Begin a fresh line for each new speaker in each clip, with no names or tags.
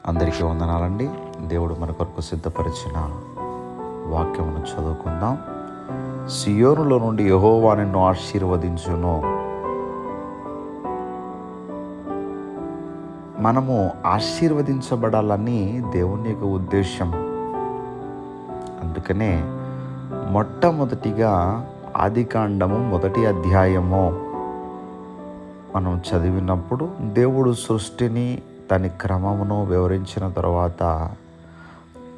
అందరికీ వందనాలండి. దేవుడు మన కొరకు సిద్ధపరిచిన వాక్యమును చదువుకుందాం. సియోనులో నుండి యెహోవా నిన్ను ఆశీర్వదించును. మనము ఆశీర్వదించబడాలని దేవుని యొక్క ఉద్దేశం. అందుకనే మొట్టమొదటిగా ఆదికాండము 1వ అధ్యాయము మనం చదివినప్పుడు దేవుడు సృష్టిని దాని క్రమమును వివరించిన తర్వాత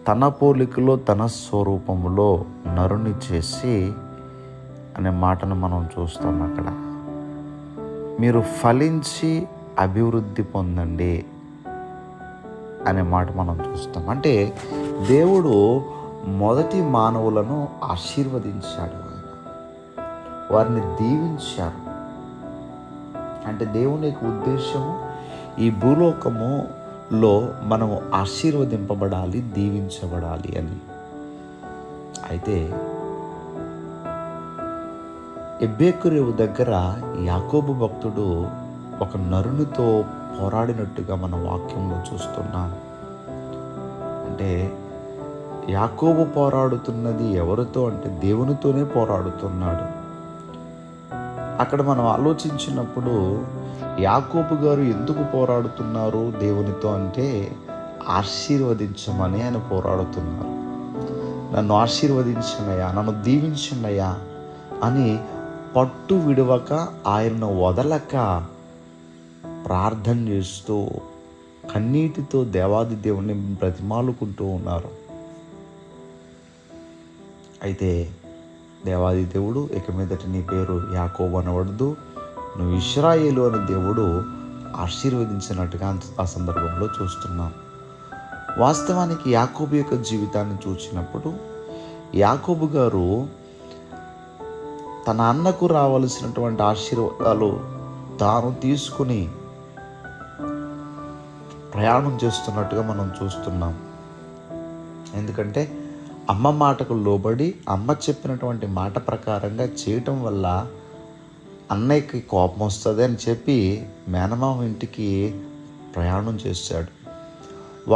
తన పోలికలో తన స్వరూపములో నరుని చేసి అనే మాటను మనం చూస్తాం. అక్కడ మీరు ఫలించి అభివృద్ధి పొందండి అనే మాట మనం చూస్తాం. అంటే దేవుడు మొదటి మానవులను ఆశీర్వదించాడు, వారిని దీవించాడు. అంటే దేవుని యొక్క ఉద్దేశము ఈ భూలోకములో మనము ఆశీర్వదింపబడాలి, దీవించబడాలి అని. అయితే ఎబ్బేకురేవు దగ్గర యాకోబు భక్తుడు ఒక నరునితో పోరాడినట్టుగా మన వాక్యంలో చూస్తున్నాం. అంటే యాకోబు పోరాడుతున్నది ఎవరితో అంటే దేవునితోనే పోరాడుతున్నాడు. అక్కడ మనం ఆలోచించినప్పుడు యాకోబు గారు ఎందుకు పోరాడుతున్నారు దేవునితో అంటే ఆశీర్వదించమని ఆయన పోరాడుతున్నారు. నన్ను ఆశీర్వదించనయ్యా, నన్ను దీవించనయ్యా అని పట్టు విడవక ఆయన్ను వదలక ప్రార్థన చేస్తూ కన్నీటితో దేవాది దేవుని బ్రతిమాలుకుంటూ ఉన్నారు. అయితే దేవాది దేవుడు ఇక మీదట నీ పేరు యాకోబు అనవద్దు, నువ్వు ఇశ్రాయేలు అని దేవుడు ఆశీర్వదించినట్టుగా ఆ సందర్భంలో చూస్తున్నాం. వాస్తవానికి యాకోబు యొక్క జీవితాన్ని చూసినప్పుడు యాకోబు గారు తన అన్నకు రావలసినటువంటి ఆశీర్వాదాలు తాను తీసుకుని ప్రయాణం చేస్తున్నట్టుగా మనం చూస్తున్నాం. ఎందుకంటే అమ్మ మాటకు లోబడి అమ్మ చెప్పినటువంటి మాట ప్రకారంగా చేయటం వల్ల అన్నయ్యకి కోపం వస్తుంది అని చెప్పి మేనమామ ఇంటికి ప్రయాణం చేశాడు.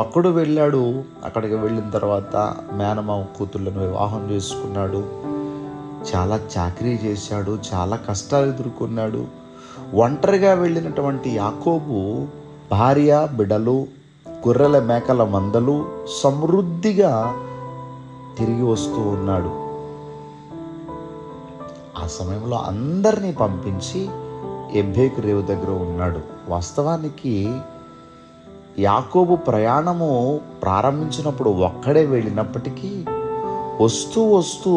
ఒక్కడు వెళ్ళాడు. అక్కడికి వెళ్ళిన తర్వాత మేనమామ కూతుళ్ళను వివాహం చేసుకున్నాడు. చాలా చాకరీ చేశాడు, చాలా కష్టాలు ఎదుర్కొన్నాడు. ఒంటరిగా వెళ్ళినటువంటి యాకోబు భార్య, బిడ్డలు, గొర్రెల మేకల మందలు సమృద్ధిగా తిరిగి వస్తూ ఉన్నాడు. ఆ సమయంలో అందరినీ పంపించి ఎబ్బేకురేవు దగ్గర ఉన్నాడు. వాస్తవానికి యాకోబు ప్రయాణము ప్రారంభించినప్పుడు ఒక్కడే వెళ్ళినప్పటికీ వస్తూ వస్తూ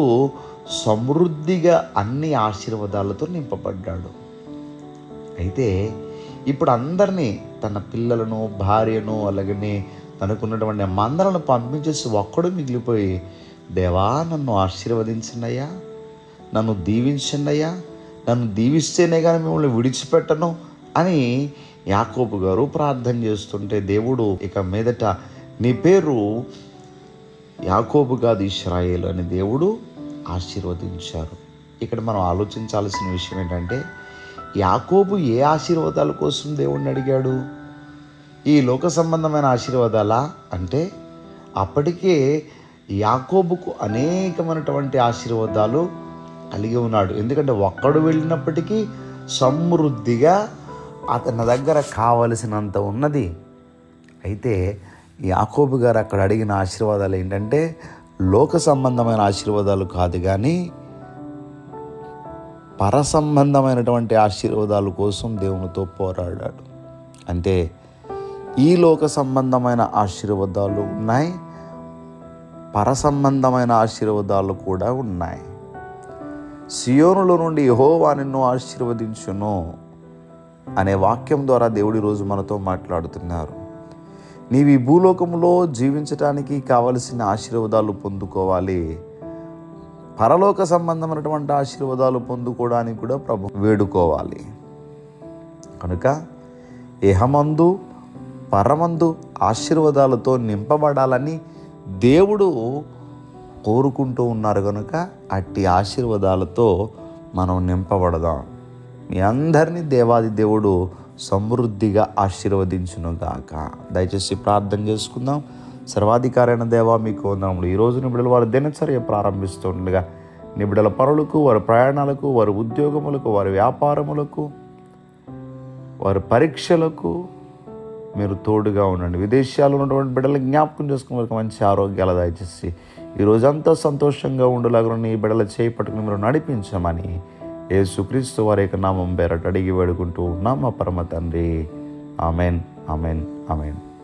సమృద్ధిగా అన్ని ఆశీర్వాదాలతో నింపబడ్డాడు. అయితే ఇప్పుడు అందరినీ తన పిల్లలను, భార్యను, అలాగనే తనకున్నటువంటి మందలను పంపించేసి ఒక్కడు మిగిలిపోయి, దేవా నన్ను ఆశీర్వదించండియ్యా, నన్ను దీవించండియ్యా, నన్ను దీవిస్తేనే కానీ మిమ్మల్ని విడిచిపెట్టను అని యాకోబు గారు ప్రార్థన చేస్తుంటే దేవుడు ఇక మీదట నీ పేరు యాకోబు కాదు ఇశ్రాయేలు అని దేవుడు ఆశీర్వదించారు. ఇక్కడ మనం ఆలోచించాల్సిన విషయం ఏంటంటే యాకోబు ఏ ఆశీర్వాదాల కోసం దేవుణ్ణి అడిగాడు? ఈ లోక సంబంధమైన ఆశీర్వాదాలా అంటే అప్పటికే యాకోబుకు అనేకమైనటువంటి ఆశీర్వాదాలు కలిగి ఉన్నాడు. ఎందుకంటే ఒక్కడు వెళ్ళినప్పటికీ సమృద్ధిగా అతని దగ్గర కావలసినంత ఉన్నది. అయితే యాకోబు గారు అక్కడ అడిగిన ఆశీర్వాదాలు ఏంటంటే లోక సంబంధమైన ఆశీర్వాదాలు కాదు, కానీ పర సంబంధమైనటువంటి ఆశీర్వాదాల కోసం దేవునితో పోరాడాడు. అంటే ఈ లోక సంబంధమైన ఆశీర్వాదాలు ఉన్నాయి, పర సంబంధమైన ఆశీర్వాదాలు కూడా ఉన్నాయి. సియోనులో నుండి యెహోవా నిన్ను ఆశీర్వదించును అనే వాక్యం ద్వారా దేవుడి రోజు మనతో మాట్లాడుతున్నారు. నీవు ఈ భూలోకంలో జీవించడానికి కావలసిన ఆశీర్వాదాలు పొందుకోవాలి, పరలోక సంబంధమైనటువంటి ఆశీర్వాదాలు పొందుకోవడానికి కూడా ప్రభు వేడుకోవాలి. కనుక ఇహమందు పరమందు ఆశీర్వాదాలతో నింపబడాలని దేవుడు కోరుకుంటూ ఉన్నారు. కనుక అట్టి ఆశీర్వాదాలతో మనం నింపబడదాం. మీ అందరినీ దేవాది దేవుడు సమృద్ధిగా ఆశీర్వదించునుగాక. దయచేసి ప్రార్థన చేసుకుందాం. సర్వాధికారి అయిన దేవా, మీకు వందనములు. ఈరోజు నీ బిడ్డలు వారి దినచర్య ప్రారంభిస్తుండగా నీ బిడ్డల పనులకు, వారి ప్రయాణాలకు, వారి ఉద్యోగములకు, వారి వ్యాపారములకు, వారి పరీక్షలకు మీరు తోడుగా ఉండండి. విదేశాల్లో ఉన్నటువంటి బిడ్డలను జ్ఞాపకం చేసుకుని వారికి మంచి ఆరోగ్యాలు దయచేసి ఈ రోజంతా సంతోషంగా ఉండేలాగా నీ బిడ్డల చేయి పట్టుకుని మీరు నడిపించమని యేసుక్రీస్తు వారి యొక్క నామం పేరట అడిగి వేడుకుంటూ ఉన్నాం మా పరమ తండ్రి. Amen, amen, amen.